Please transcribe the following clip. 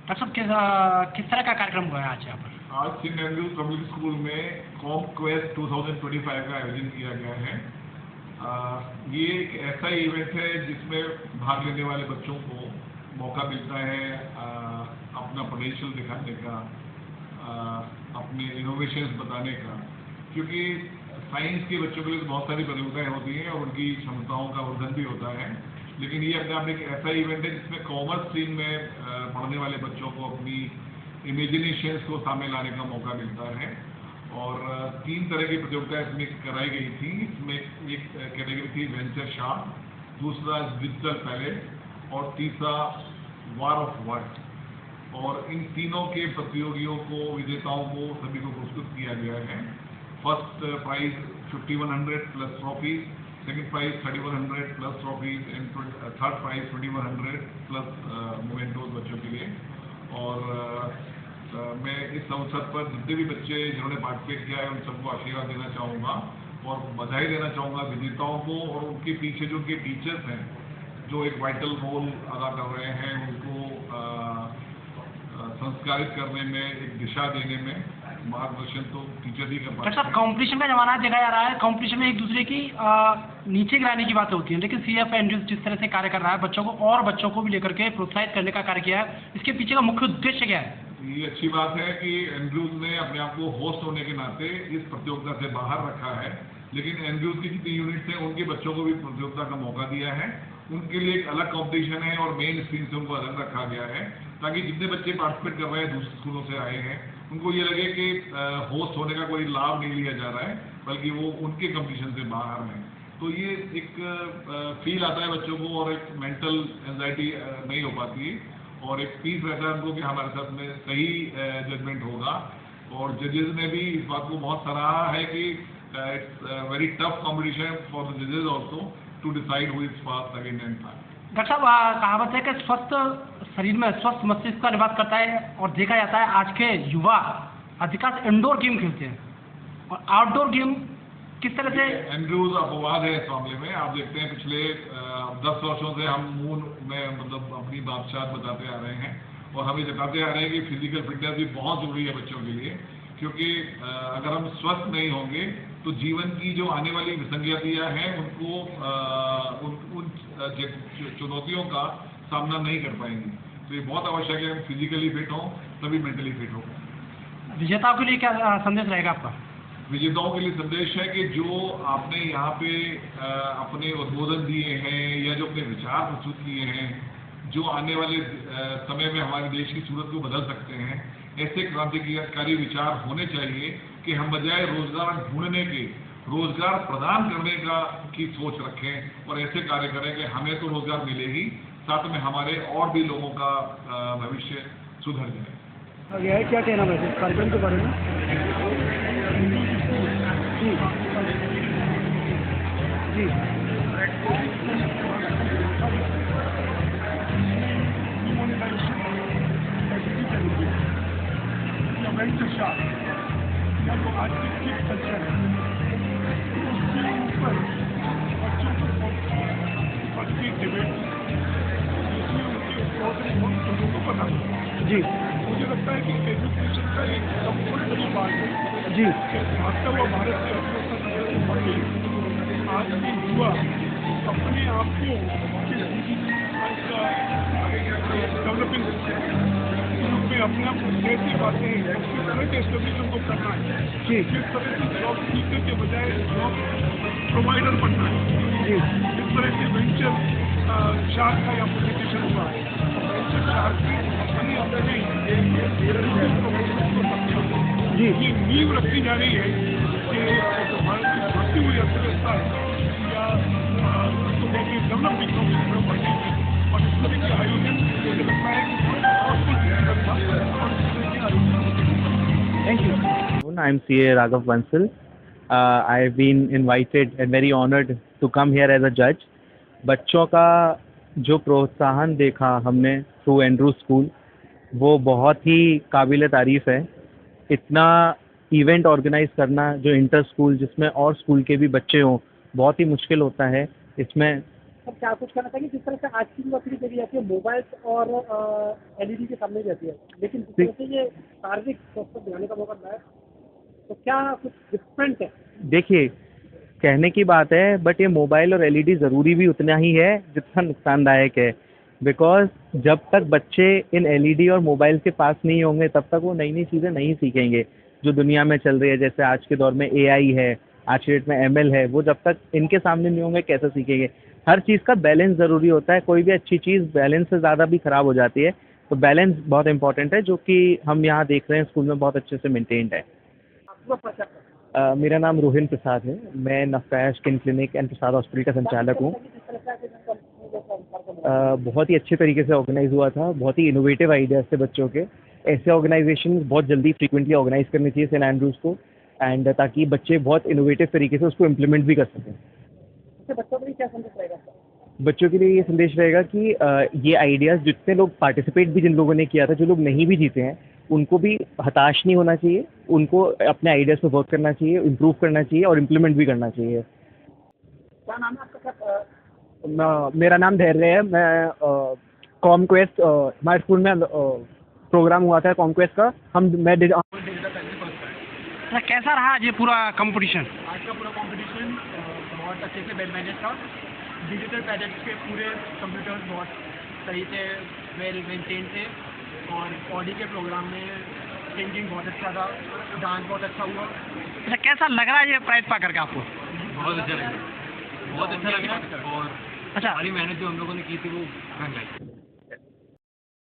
Doctor साहब किस तरह का कार्यक्रम हुआ है आज यहाँ पर? आज सेंट एंड्रूज पब्लिक स्कूल में कॉमक्वेस्ट 2025 का आयोजन किया गया है। ये एक ऐसा इवेंट है जिसमें भाग लेने वाले बच्चों को मौका मिलता है अपना पोटेंशियल दिखाने का, अपने इनोवेशंस बताने का, क्योंकि साइंस के बच्चों के लिए तो बहुत सारी प्रतियोगिताएं होती हैं और उनकी क्षमताओं का वर्धन भी होता है, लेकिन ये अपने आप एक ऐसा इवेंट है जिसमें कॉमर्स स्ट्रीम में पढ़ने वाले बच्चों को अपनी इमेजिनेशंस को सामने लाने का मौका मिलता है। और 3 तरह की प्रतियोगिताएं इसमें कराई गई थी। इसमें एक कैटेगरी थी वेंचर शार्प, दूसरा डिजिटल पैलेट और तीसरा वार ऑफ वर्ड्स। और इन तीनों के प्रतियोगियों को, विजेताओं को सभी को पुरस्कृत किया गया है। First prize 5100 plus trophies, second prize 3100 plus trophies and third prize 2100 plus mementos बच्चों के लिए। और मैं इस अवसर पर जितने भी बच्चे जिन्होंने पार्टिसिपेट किया है उन सबको आशीर्वाद देना चाहूँगा और बधाई देना चाहूँगा विजेताओं को, और उनके पीछे जो उनके टीचर्स हैं जो एक वाइटल रोल अदा कर रहे हैं, उनको संस्कारित करने में, एक दिशा देने में मार्गदर्शन तो टीचर ही कर पाते हैं। डॉक्टर साहब, कंपटीशन का जमाना देखा जा रहा है, कंपटीशन में एक दूसरे की नीचे गिराने की बात होती है, लेकिन सीएफ एंड्रूज जिस तरह से कार्य कर रहा है, बच्चों को भी लेकर के प्रोत्साहित करने का कार्य किया है, इसके पीछे का मुख्य उद्देश्य क्या है? ये अच्छी बात है कि एंड्रूज ने अपने आप को होस्ट होने के नाते इस प्रतियोगिता से बाहर रखा है, लेकिन एंड्रूज की जितनी यूनिट्स हैं उनके बच्चों को भी प्रतियोगिता का मौका दिया है। उनके लिए एक अलग कंपटीशन है और मेन स्ट्रीम से उनको अलग रखा गया है, ताकि जितने बच्चे पार्टिसिपेट कर रहे हैं दूसरे स्कूलों से आए हैं उनको ये लगे कि होस्ट होने का कोई लाभ नहीं लिया जा रहा है, बल्कि वो उनके कंपटीशन से बाहर हैं। तो ये एक फील आता है बच्चों को और एक मेंटल एंजाइटी नहीं हो पाती है और एक पीस रहता है उनको कि हमारे साथ में सही जजमेंट होगा। और जजेस ने भी इस बात को बहुत सराहा है कि it's very tough competition for the जजेस also to decide who is first, second and third. Doctor साहब, कहावत है कि स्वस्थ शरीर में स्वस्थ मस्तिष्क का निवास करता है और देखा जाता है आज के युवा अधिकांश इंडोर गेम खेलते हैं और आउटडोर गेम किस तरह से? एंड्रूज अपवाद है इस मामले में। आप देखते हैं पिछले 10 वर्षों से हम मून में मतलब अपनी बादशाह बताते आ रहे हैं और हम ये बताते आ रहे हैं कि फिजिकल फिटनेस भी बहुत जरूरी है बच्चों के लिए, क्योंकि अगर हम स्वस्थ नहीं होंगे तो जीवन की जो आने वाली विसंगतियां हैं उनको उन चुनौतियों का सामना नहीं कर पाएंगे। तो ये बहुत आवश्यक है हम फिजिकली फिट हों तभी मेंटली फिट हों। विजेताओं के लिए क्या संदेश रहेगा आपका? विजेताओं के लिए संदेश है कि जो आपने यहाँ पे अपने उद्बोधन दिए हैं या जो अपने विचार प्रस्तुत किए हैं, जो आने वाले समय में हमारे देश की सूरत को बदल सकते हैं, ऐसे क्रांतिकारी विचार होने चाहिए कि हम बजाय रोजगार ढूंढने के रोजगार प्रदान करने की सोच रखें और ऐसे कार्य करें कि हमें तो रोजगार मिले ही, साथ में हमारे और भी लोगों का भविष्य सुधर जाए। यह क्या कहना है इस कार्यक्रम के बारे में? जी या तो आज की कल्चर है उसके ऊपर बच्चों को अच्छी डिबेट जिसमें उनके लोगों को पता जी मुझे लगता है कि एजुकेशन का एक सबसे बड़ी बात है जी भागता हुआ भारत की अर्थव्यवस्था बढ़ गई। आज के युवा अपने आप को डेवलपिंग में अपने आप को कैसे पाते हैं, किस तरह के एस्टेब्लिश उनको करना है, किस तरह से जॉब सीकर के बजाय जॉब प्रोवाइडर बनना है, किस तरह से वेंचर शार्क का एप्लीकेशन हुआ है, वेंचर शार्क की अपनी अपनी ये नींव रखी जा रही है कि भारत की बढ़ती हुई अर्थव्यवस्था है या उसको कहते हैं डेवलपिंग कंट्री बढ़ेगी और इस तरह के आयोजन मुझे लगता है कि Thank you. I'm CA Raghav Bansal. I've been invited and very honored to come here as a judge. बच्चों का जो प्रोत्साहन देखा हमने थ्रू एंड्रूज स्कूल वो बहुत ही काबिल तारीफ़ है। इतना इवेंट ऑर्गेनाइज करना जो इंटर स्कूल जिसमें और स्कूल के भी बच्चे हों बहुत ही मुश्किल होता है। इसमें सर क्या कुछ कहना चाहिए जिस तरह से आज की युवा पीढ़ी चली जाती है मोबाइल और एलईडी के सामने रहती है, लेकिन जिस तरह से ये शारीरिक स्वास्थ्य पर ध्यान का मौका मिला है, तो क्या कुछ डिफरेंट है? देखिए, कहने की बात है, बट ये मोबाइल और एलईडी ज़रूरी भी उतना ही है जितना नुकसानदायक है। बिकॉज जब तक बच्चे इन एलईडी और मोबाइल के पास नहीं होंगे तब तक वो नई नई चीज़ें नहीं सीखेंगे जो दुनिया में चल रही है। जैसे आज के दौर में एआई है, आज के डेट में एमएल है, वो जब तक इनके सामने नहीं होंगे कैसे सीखेंगे। हर चीज़ का बैलेंस ज़रूरी होता है, कोई भी अच्छी चीज़ बैलेंस से ज़्यादा भी ख़राब हो जाती है। तो बैलेंस बहुत इंपॉर्टेंट है, जो कि हम यहाँ देख रहे हैं स्कूल में बहुत अच्छे से मेंटेन्ड है। मेरा नाम रोहिन प्रसाद है। मैं नफ्ताया skin clinic and Prasad hospital का संचालक हूँ। बहुत ही अच्छे तरीके से ऑर्गेनाइज हुआ था, बहुत ही इनोवेटिव आइडियाज़ थे बच्चों के। ऐसे ऑर्गेनाइजेशन बहुत जल्दी फ्रीक्वेंटली ऑर्गेनाइज करनी चाहिए सेंट एंड्रूज को, एंड ताकि बच्चे बहुत इनोवेटिव तरीके से उसको इम्प्लीमेंट भी कर सकें। बच्चों के लिए क्या संदेश रहेगा? बच्चों के लिए ये संदेश रहेगा कि ये आइडियाज़ जितने लोग पार्टिसिपेट भी जिन लोगों ने किया था, जो लोग नहीं भी जीते हैं, उनको भी हताश नहीं होना चाहिए, उनको अपने आइडियाज़ पे वर्क करना चाहिए, इम्प्रूव करना चाहिए और इम्प्लीमेंट भी करना चाहिए। क्या नाम है आपका? मेरा नाम धैर्य है। मैं कॉमक्वेस्ट, हमारे स्कूल में प्रोग्राम हुआ था कॉमक्वेस्ट का। मैं कैसा रहा आज ये पूरा कंपटीशन? आज का पूरा कंपटीशन बहुत अच्छे से मैनेज था। डिजिटल पैडेट्स के पूरे कंप्यूटर्स बहुत सही से वेल मेंटेन थे, और ऑडी के प्रोग्राम में सिंगिंग बहुत अच्छा था, डांस बहुत अच्छा हुआ। अच्छा, कैसा लग रहा है ये प्राइज पा करके आपको? बहुत अच्छा लगा, बहुत अच्छा लगा। और अच्छा, सारी मेहनत जो हम लोगों ने की थी वो रंग लाई।